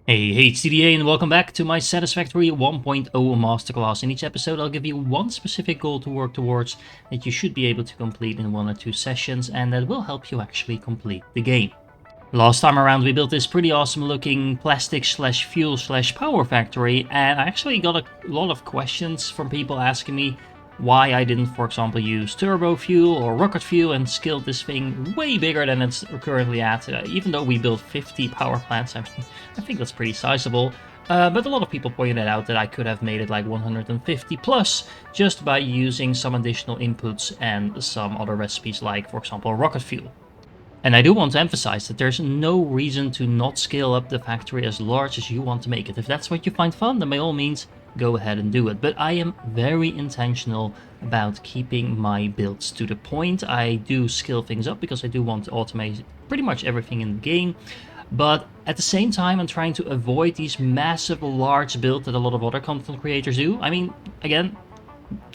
Hey, it's TDA and welcome back to my Satisfactory 1.0 Masterclass. In each episode I'll give you one specific goal to work towards that you should be able to complete in 1 or 2 sessions, and that will help you actually complete the game. Last time around we built this pretty awesome looking plastic slash fuel slash power factory, and I actually got a lot of questions from people asking me why I didn't, for example, use turbo fuel or rocket fuel and scaled this thing way bigger than it's currently at. Even though we built 50 power plants, I think that's pretty sizable. But a lot of people pointed out that I could have made it like 150 plus just by using some additional inputs and some other recipes like, for example, rocket fuel. And I do want to emphasize that there's no reason to not scale up the factory as large as you want to make it. If that's what you find fun, then by all means, go ahead and do it. But I am very intentional about keeping my builds to the point. I do scale things up because I do want to automate pretty much everything in the game. But at the same time, I'm trying to avoid these massive, large builds that a lot of other content creators do. I mean, again,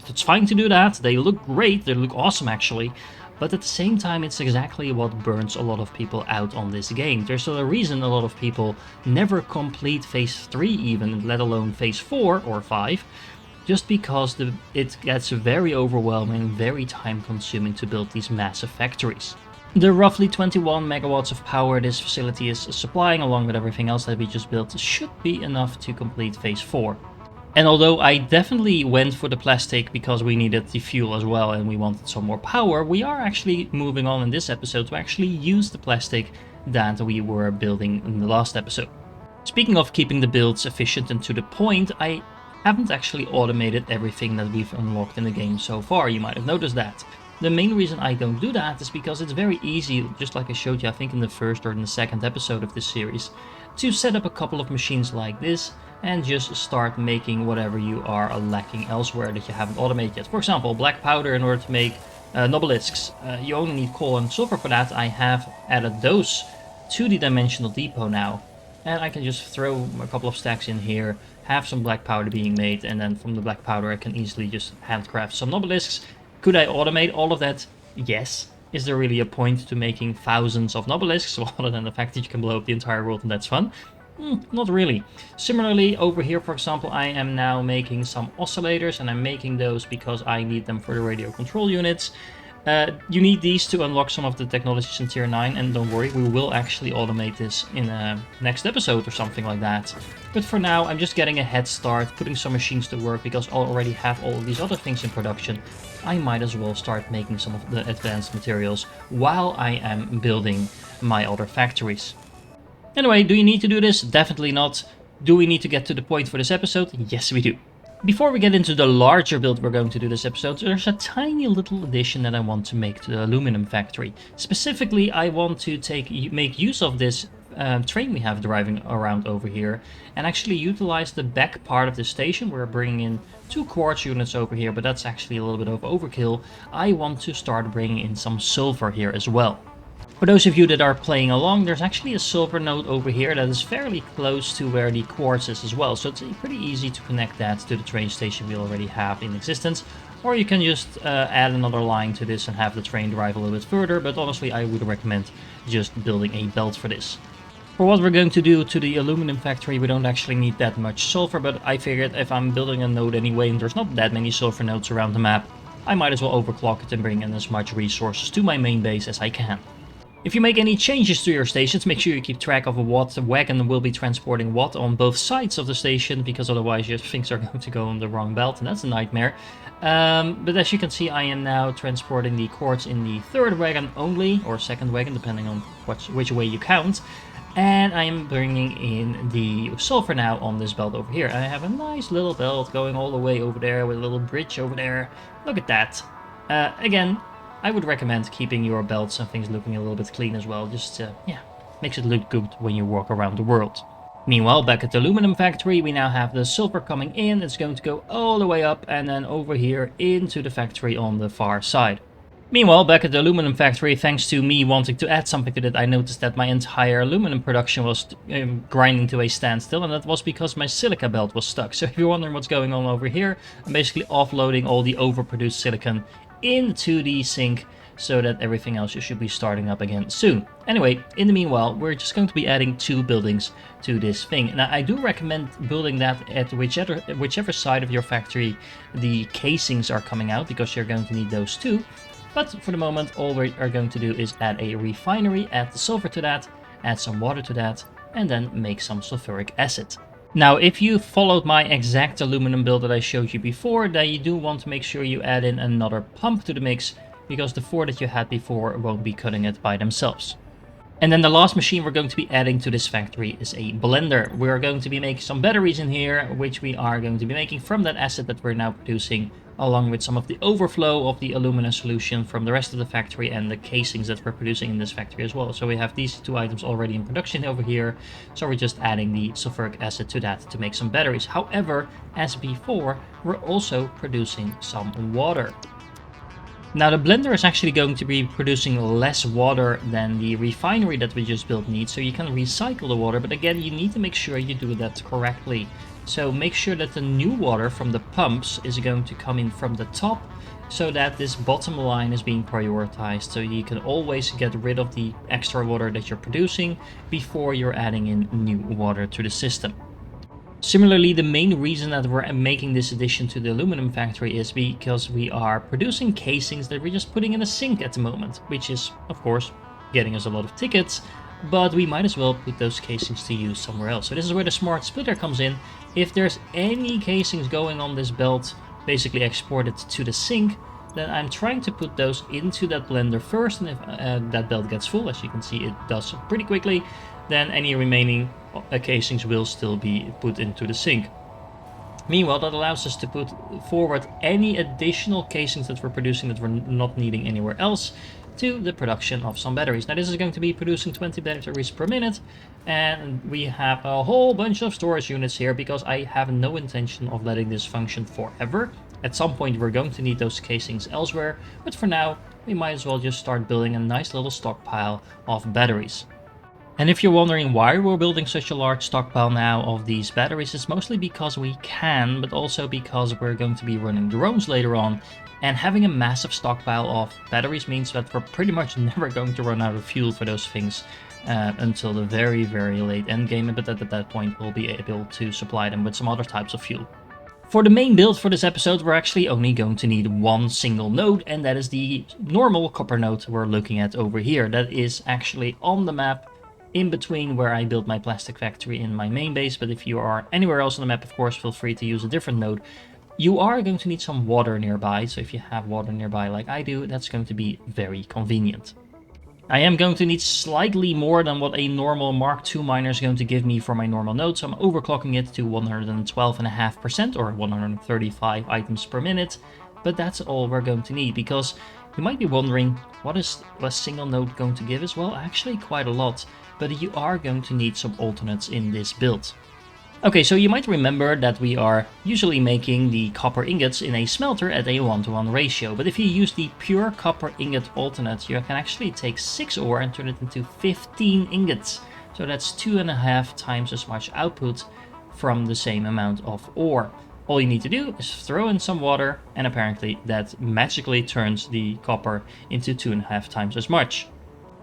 it's fine to do that. They look great. They look awesome, actually. But at the same time, it's exactly what burns a lot of people out on this game. There's a reason a lot of people never complete Phase 3 even, let alone Phase 4 or 5, just because it gets very overwhelming, very time consuming to build these massive factories. The roughly 21 megawatts of power this facility is supplying, along with everything else that we just built, should be enough to complete Phase 4. And although I definitely went for the plastic because we needed the fuel as well and we wanted some more power, we are actually moving on in this episode to actually use the plastic that we were building in the last episode. Speaking of keeping the builds efficient and to the point, I haven't actually automated everything that we've unlocked in the game so far. You might have noticed that. The main reason I don't do that is because it's very easy, just like I showed you I think in the first or in the second episode of this series, to set up a couple of machines like this and just start making whatever you are lacking elsewhere that you haven't automated yet. For example, black powder in order to make nobelisks. You only need coal and sulfur for that. I have added those to the dimensional depot now. And I can just throw a couple of stacks in here, have some black powder being made, and then from the black powder I can easily just handcraft some nobelisks. Could I automate all of that? Yes. Is there really a point to making thousands of nobelisks, other than the fact that you can blow up the entire world and that's fun? Not really. Similarly, over here, for example, I am now making some oscillators, and I'm making those because I need them for the radio control units. You need these to unlock some of the technologies in Tier 9, and don't worry, we will actually automate this in a next episode or something like that. But for now, I'm just getting a head start, putting some machines to work, because I already have all of these other things in production. I might as well start making some of the advanced materials while I am building my other factories. Anyway, do you need to do this? Definitely not. Do we need to get to the point for this episode? Yes, we do. Before we get into the larger build we're going to do this episode, there's a tiny little addition that I want to make to the aluminum factory. Specifically, I want to make use of this train we have driving around over here and actually utilize the back part of the station. We're bringing in 2 quartz units over here, but that's actually a little bit of overkill. I want to start bringing in some silver here as well. For those of you that are playing along, there's actually a silver node over here that is fairly close to where the quartz is as well, so it's pretty easy to connect that to the train station we already have in existence. Or you can just add another line to this and have the train drive a little bit further, but honestly I would recommend just building a belt for this. For what we're going to do to the aluminum factory, we don't actually need that much sulfur, but I figured if I'm building a node anyway and there's not that many sulfur nodes around the map, I might as well overclock it and bring in as much resources to my main base as I can. If you make any changes to your stations, make sure you keep track of what wagon will be transporting what on both sides of the station, because otherwise your things are going to go on the wrong belt, and that's a nightmare. But as you can see, I am now transporting the quartz in the 3rd wagon only, or 2nd wagon, depending on which way you count. And I am bringing in the sulfur now on this belt over here. I have a nice little belt going all the way over there with a little bridge over there. Look at that. Again, I would recommend keeping your belts and things looking a little bit clean as well, just makes it look good when you walk around the world. Meanwhile, back at the aluminum factory, we now have the silver coming in. It's going to go all the way up and then over here into the factory on the far side. Meanwhile, back at the aluminum factory, thanks to me wanting to add something to it, I noticed that my entire aluminum production was grinding to a standstill, and that was because my silica belt was stuck. So if you're wondering what's going on over here, I'm basically offloading all the overproduced silicon into the sink so that everything else should be starting up again soon. Anyway, in the meanwhile, we're just going to be adding 2 buildings to this thing. Now, I do recommend building that at whichever side of your factory the casings are coming out, because you're going to need those too. But for the moment, all we are going to do is add a refinery, add the sulfur to that, add some water to that, and then make some sulfuric acid. Now, if you followed my exact aluminum build that I showed you before, then you do want to make sure you add in another pump to the mix, because the 4 that you had before won't be cutting it by themselves. And then the last machine we're going to be adding to this factory is a blender. We're going to be making some batteries in here, which we are going to be making from that acid that we're now producing, along with some of the overflow of the aluminum solution from the rest of the factory and the casings that we're producing in this factory as well. So we have these 2 items already in production over here, so we're just adding the sulfuric acid to that to make some batteries. However, as before, we're also producing some water. Now, the blender is actually going to be producing less water than the refinery that we just built needs, so you can recycle the water, but again, you need to make sure you do that correctly. So make sure that the new water from the pumps is going to come in from the top, so that this bottom line is being prioritized, so you can always get rid of the extra water that you're producing before you're adding in new water to the system. Similarly, the main reason that we're making this addition to the aluminum factory is because we are producing casings that we're just putting in a sink at the moment, which is, of course, getting us a lot of tickets, but we might as well put those casings to use somewhere else. So this is where the smart splitter comes in. If there's any casings going on this belt, basically exported to the sink, then I'm trying to put those into that blender first, and if that belt gets full, as you can see it does pretty quickly, then any remaining casings will still be put into the sink. Meanwhile, that allows us to put forward any additional casings that we're producing that we're not needing anywhere else to the production of some batteries. Now, this is going to be producing 20 batteries per minute, and we have a whole bunch of storage units here because I have no intention of letting this function forever. At some point, we're going to need those casings elsewhere, but for now, we might as well just start building a nice little stockpile of batteries. And if you're wondering why we're building such a large stockpile now of these batteries, it's mostly because we can, but also because we're going to be running drones later on. And having a massive stockpile of batteries means that we're pretty much never going to run out of fuel for those things until the very, very late endgame. But at that point, we'll be able to supply them with some other types of fuel. For the main build for this episode, we're actually only going to need one single node, and that is the normal copper node we're looking at over here. That is actually on the map, in between where I built my plastic factory in my main base, but if you are anywhere else on the map, of course, feel free to use a different node. You are going to need some water nearby, so if you have water nearby like I do, that's going to be very convenient. I am going to need slightly more than what a normal Mark II miner is going to give me for my normal node, so I'm overclocking it to 112.5% or 135 items per minute, but that's all we're going to need, because you might be wondering, what is a single node going to give us? Well, actually quite a lot, but you are going to need some alternates in this build. Okay, so you might remember that we are usually making the copper ingots in a smelter at a 1-to-1 ratio, but if you use the pure copper ingot alternate, you can actually take 6 ore and turn it into 15 ingots. So that's 2.5 times as much output from the same amount of ore. All you need to do is throw in some water, and apparently that magically turns the copper into 2.5 times as much.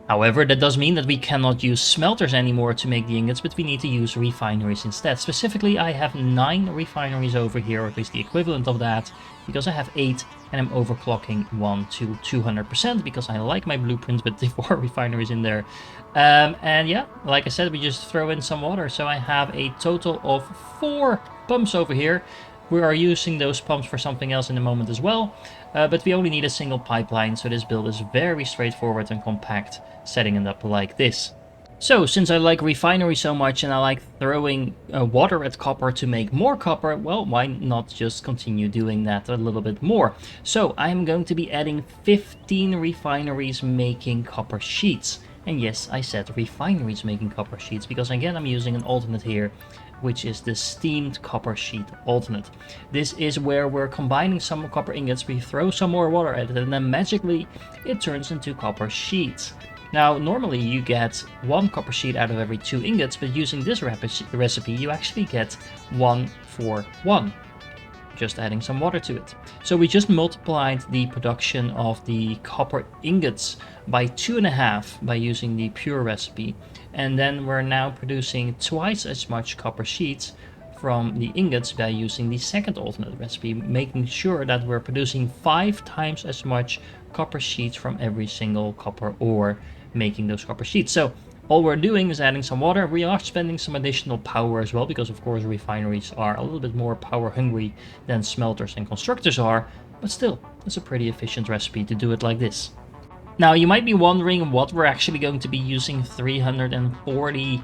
However, that does mean that we cannot use smelters anymore to make the ingots, but we need to use refineries instead. Specifically, I have 9 refineries over here, or at least the equivalent of that, because I have 8 and I'm overclocking one to 200% because I like my blueprints with the 4 refineries in there. And yeah, like I said, we just throw in some water. So I have a total of 4 pumps over here. We are using those pumps for something else in a moment as well, but we only need a single pipeline, so this build is very straightforward and compact, setting it up like this. So, since I like refinery so much and I like throwing water at copper to make more copper, well, why not just continue doing that a little bit more? So, I'm going to be adding 15 refineries making copper sheets. And yes, I said refineries making copper sheets, because again, I'm using an alternate here, which is the steamed copper sheet alternate. This is where we're combining some copper ingots, we throw some more water at it, and then magically it turns into copper sheets. Now, normally you get 1 copper sheet out of every 2 ingots, but using this recipe you actually get 1 for 1. just adding some water to it. So we just multiplied the production of the copper ingots by 2.5 by using the pure recipe, and then we're now producing twice as much copper sheets from the ingots by using the second alternate recipe, making sure that we're producing 5 times as much copper sheets from every single copper ore making those copper sheets. So all we're doing is adding some water. We are spending some additional power as well, because of course refineries are a little bit more power hungry than smelters and constructors are, but still, it's a pretty efficient recipe to do it like this. Now you might be wondering what we're actually going to be using 340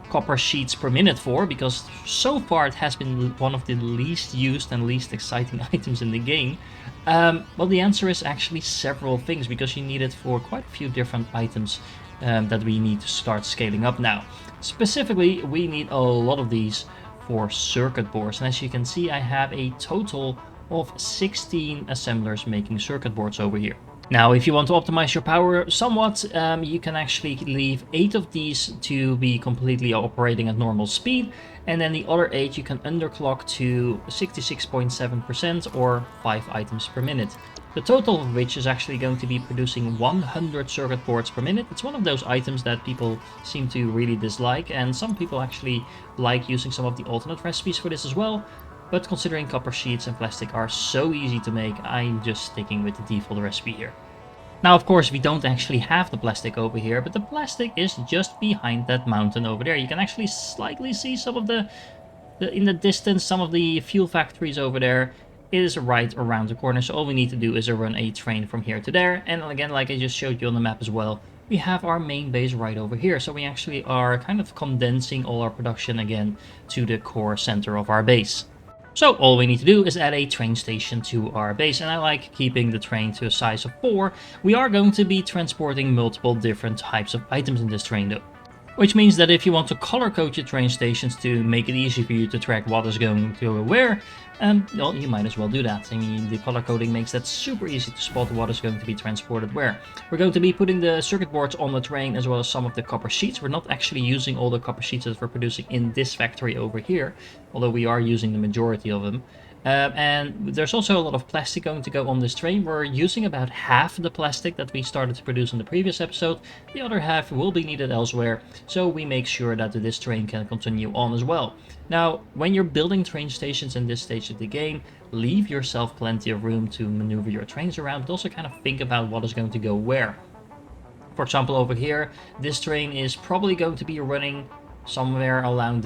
copper sheets per minute for, because so far it has been one of the least used and least exciting items in the game. Well, the answer is actually several things, because you need it for quite a few different items that we need to start scaling up now. Specifically, we need a lot of these for circuit boards, and as you can see, I have a total of 16 assemblers making circuit boards over here. Now, if you want to optimize your power somewhat, you can actually leave 8 of these to be completely operating at normal speed, and then the other 8 you can underclock to 66.7% or 5 items per minute. The total of which is actually going to be producing 100 circuit boards per minute. It's one of those items that people seem to really dislike, and some people actually like using some of the alternate recipes for this as well. But considering copper sheets and plastic are so easy to make, I'm just sticking with the default recipe here. Now, of course, we don't actually have the plastic over here, but the plastic is just behind that mountain over there. You can actually slightly see some of in the distance, some of the fuel factories over there. It is right around the corner, so all we need to do is run a train from here to there. And again, like I just showed you on the map as well, we have our main base right over here. So we actually are kind of condensing all our production again to the core center of our base. So all we need to do is add a train station to our base, and I like keeping the train to a size of 4. We are going to be transporting multiple different types of items in this train though. Which means that if you want to color code your train stations to make it easy for you to track what is going to go where, well, you might as well do that. I mean, the color coding makes that super easy to spot what is going to be transported where. We're going to be putting the circuit boards on the train as well as some of the copper sheets. We're not actually using all the copper sheets that we're producing in this factory over here, although we are using the majority of them. And there's also a lot of plastic going to go on this train. We're using about half the plastic that we started to produce in the previous episode. The other half will be needed elsewhere, so we make sure that this train can continue on as well. Now, when you're building train stations in this stage of the game, leave yourself plenty of room to maneuver your trains around, but also kind of think about what is going to go where. For example, over here, this train is probably going to be running somewhere around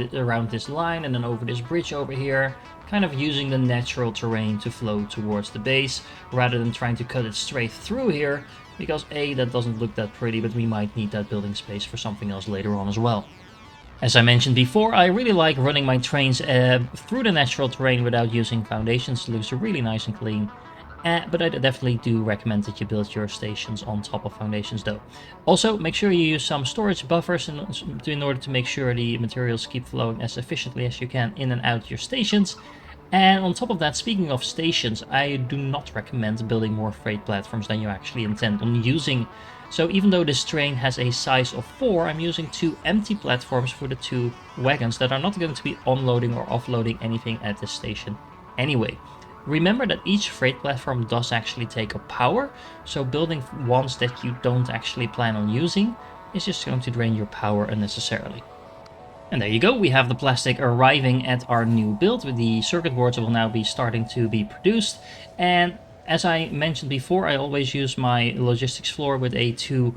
this line and then over this bridge over here, kind of using the natural terrain to flow towards the base rather than trying to cut it straight through here, because A, that doesn't look that pretty, but we might need that building space for something else later on as well. As I mentioned before, I really like running my trains through the natural terrain without using foundations. It looks really nice and clean. But I definitely do recommend that you build your stations on top of foundations though. Also, make sure you use some storage buffers in order to make sure the materials keep flowing as efficiently as you can in and out your stations. And on top of that, speaking of stations, I do not recommend building more freight platforms than you actually intend on using. So even though this train has a size of 4, I'm using 2 empty platforms for the 2 wagons that are not going to be unloading or offloading anything at this station anyway. Remember that each freight platform does actually take up power, so building ones that you don't actually plan on using is just going to drain your power unnecessarily. And there you go, we have the plastic arriving at our new build. The circuit boards will now be starting to be produced, and as I mentioned before, I always use my logistics floor with a 2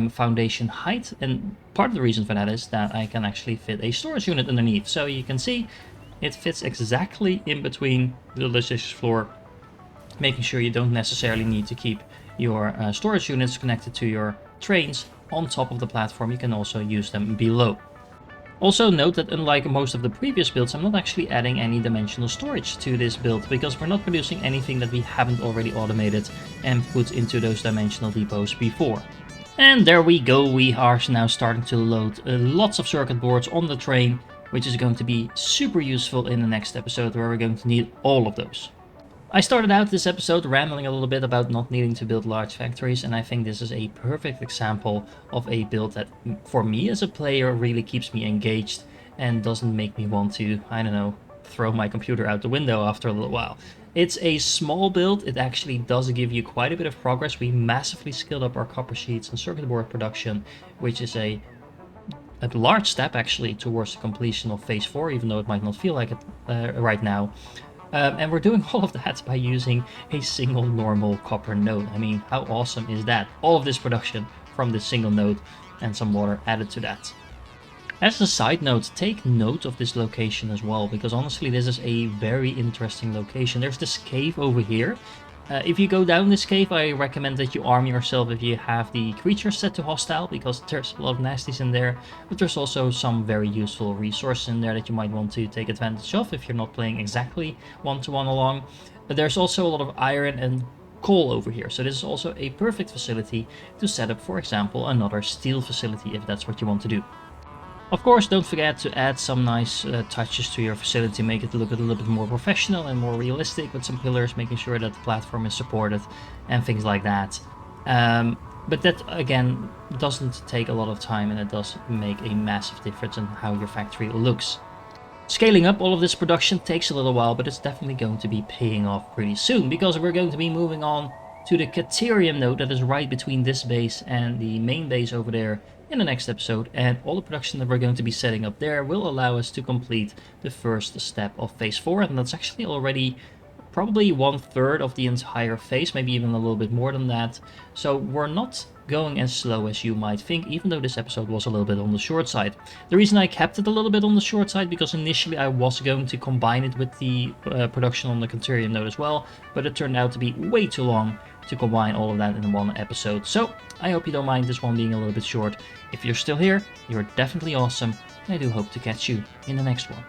foundation height, and part of the reason for that is that I can actually fit a storage unit underneath. So you can see it fits exactly in between the logistics floor, making sure you don't necessarily need to keep your storage units connected to your trains on top of the platform. You can also use them below. Also note that unlike most of the previous builds, I'm not actually adding any dimensional storage to this build, because we're not producing anything that we haven't already automated and put into those dimensional depots before. And there we go, we are now starting to load lots of circuit boards on the train, which is going to be super useful in the next episode where we're going to need all of those. I started out this episode rambling a little bit about not needing to build large factories, and I think this is a perfect example of a build that, for me as a player, really keeps me engaged and doesn't make me want to, I don't know, throw my computer out the window after a little while. It's a small build. It actually does give you quite a bit of progress. We massively scaled up our copper sheets and circuit board production, which is a large step actually towards the completion of phase 4, even though it might not feel like it right now. And we're doing all of that by using a single normal copper node. I mean, how awesome is that? All of this production from this single node and some water added to that. As a side note, take note of this location as well, because honestly this is a very interesting location. There's this cave over here. If you go down this cave, I recommend that you arm yourself if you have the creatures set to hostile, because there's a lot of nasties in there, but there's also some very useful resources in there that you might want to take advantage of if you're not playing exactly one-to-one along. But there's also a lot of iron and coal over here, so this is also a perfect facility to set up, for example, another steel facility if that's what you want to do. Of course, don't forget to add some nice touches to your facility, make it look a little bit more professional and more realistic with some pillars, making sure that the platform is supported and things like that. But that, again, doesn't take a lot of time, and it does make a massive difference in how your factory looks. Scaling up all of this production takes a little while, but it's definitely going to be paying off pretty soon, because we're going to be moving on to the Caterium node that is right between this base and the main base over there in the next episode, and all the production that we're going to be setting up there will allow us to complete the first step of phase 4, and that's actually already probably 1/3 of the entire phase, maybe even a little bit more than that. So we're not going as slow as you might think, even though this episode was a little bit on the short side. The reason I kept it a little bit on the short side, because initially I was going to combine it with the production on the Caterium node as well, but it turned out to be way too long to combine all of that in one episode. So I hope you don't mind this one being a little bit short. If you're still here, you're definitely awesome, and I do hope to catch you in the next one.